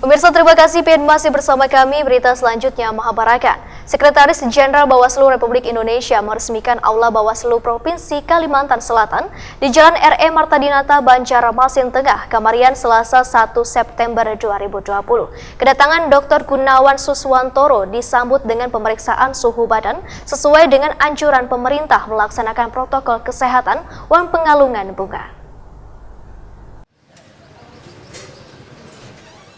Pemirsa, terima kasih masih bersama kami. Berita selanjutnya, Mahabharata. Sekretaris Jenderal Bawaslu Republik Indonesia meresmikan Aula Bawaslu Provinsi Kalimantan Selatan di Jalan R.E. Marta Dinata, Banjarmasin Tengah, Kamarian, Selasa 1 September 2020. Kedatangan Dr. Gunawan Suswantoro disambut dengan pemeriksaan suhu badan sesuai dengan anjuran pemerintah melaksanakan protokol kesehatan dan pengalungan bunga.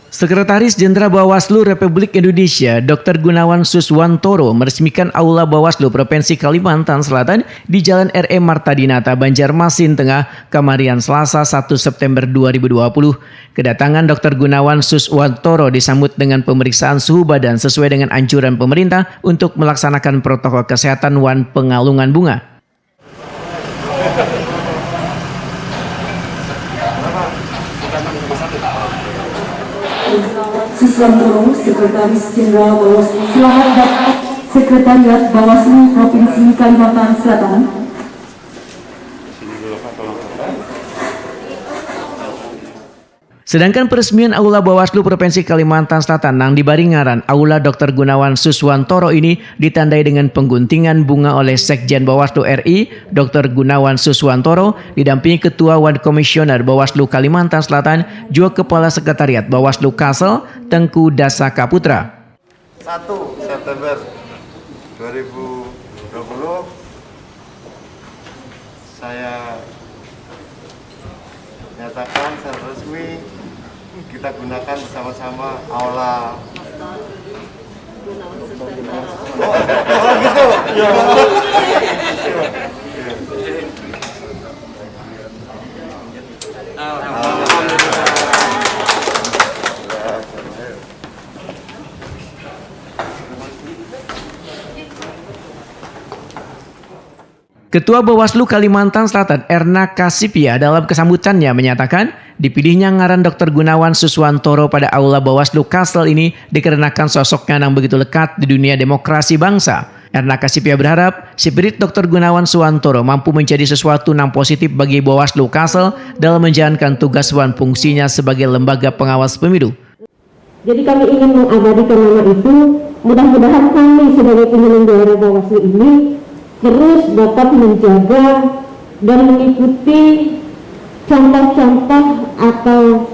Sekretaris Jenderal Bawaslu Republik Indonesia Dr. Gunawan Suswantoro meresmikan Aula Bawaslu Provinsi Kalimantan Selatan di Jalan R.E. Marta Dinata, Banjarmasin Tengah, Kamarian, Selasa 1 September 2020. Kedatangan Dr. Gunawan Suswantoro disambut dengan pemeriksaan suhu badan sesuai dengan anjuran pemerintah untuk melaksanakan protokol kesehatan dan pengalungan bunga. Suswantoro, Sekretaris Jenderal Bawaslu. Selamat datang Sekretariat Bawaslu Provinsi Kalimantan Selatan. Sedangkan peresmian Aula Bawaslu Provinsi Kalimantan Selatan nang di Baringaran, Aula Dr. Gunawan Suswantoro ini ditandai dengan pengguntingan bunga oleh Sekjen Bawaslu RI, Dr. Gunawan Suswantoro, didampingi Ketua Wan Komisioner Bawaslu Kalimantan Selatan, juga Kepala Sekretariat Bawaslu Kalsel, Tengku Dasaka Putra. 1 September 2020 saya nyatakan secara resmi kita gunakan bersama-sama Aula. Oh gitu. Ketua Bawaslu Kalimantan Selatan Erna Kasipia dalam kesambutannya menyatakan dipilihnya ngaran Dr. Gunawan Suswantoro pada Aula Bawaslu Kalsel ini dikarenakan sosoknya yang begitu lekat di dunia demokrasi bangsa. Erna Kasipia berharap spirit Dr. Gunawan Suswantoro mampu menjadi sesuatu yang positif bagi Bawaslu Kalsel dalam menjalankan tugas dan fungsinya sebagai lembaga pengawas pemilu. Jadi kami ingin mengabadikan nama itu. Mudah-mudahan kami sebagai penyelenggara Bawaslu ini terus dapat menjaga dan mengikuti contoh-contoh atau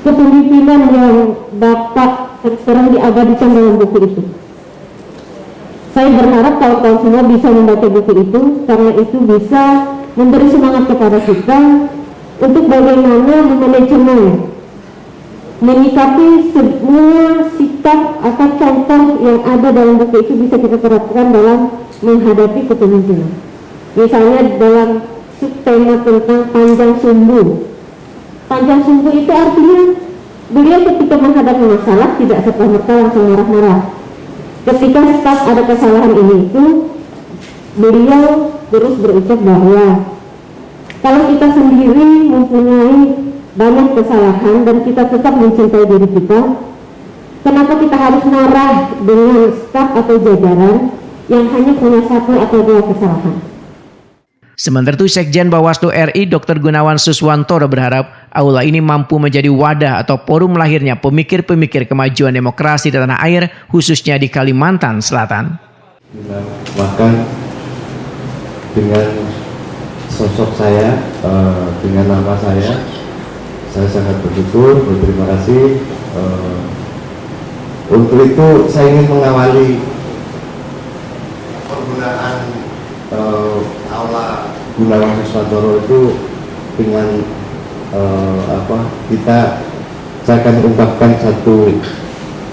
kepemimpinan yang dapat sekarang diabadikan dalam buku itu. Saya berharap kawan-kawan semua bisa membaca buku itu, karena itu bisa memberi semangat kepada kita untuk bagaimana memanajemen, menyikapi semua sikap atau contoh yang ada dalam buku itu bisa kita terapkan dalam menghadapi kepemimpinan. Misalnya dalam subtema tentang panjang sumbu. Panjang sumbu itu artinya beliau ketika menghadapi masalah tidak serta-merta langsung marah-marah. Ketika staf ada kesalahan ini itu, beliau terus berucap bahwa kalau kita sendiri mempunyai banyak kesalahan dan kita tetap mencintai diri kita, kenapa kita harus marah dengan staf atau jajaran yang hanya punya satu atau dua kesalahan? Sementara itu, Sekjen Bawaslu RI Dr. Gunawan Suswantoro berharap aula ini mampu menjadi wadah atau forum lahirnya pemikir-pemikir kemajuan demokrasi di tanah air, khususnya di Kalimantan Selatan. Bahkan dengan sosok saya, dengan nama saya sangat bersyukur, berterima kasih. Untuk itu saya ingin mengawali penggunaan Aula Gunawan Suswantoro itu dengan saya akan ungkapkan satu,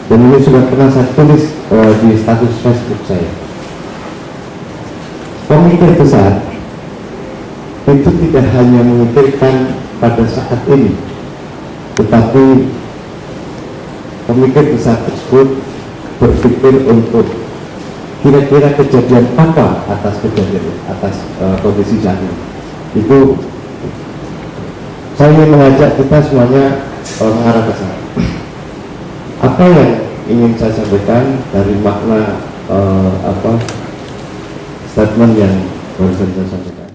dan ini sudah pernah saya tulis di status Facebook saya. Pemikir besar itu tidak hanya memikirkan pada saat ini, tetapi pemikir besar tersebut berpikir untuk kira-kira kejadian apa atas kondisi saat ini. Itu saya ingin mengajak kita semuanya mengarah ke sana. Apa yang ingin saya sampaikan dari makna statement yang barusan saya sampaikan?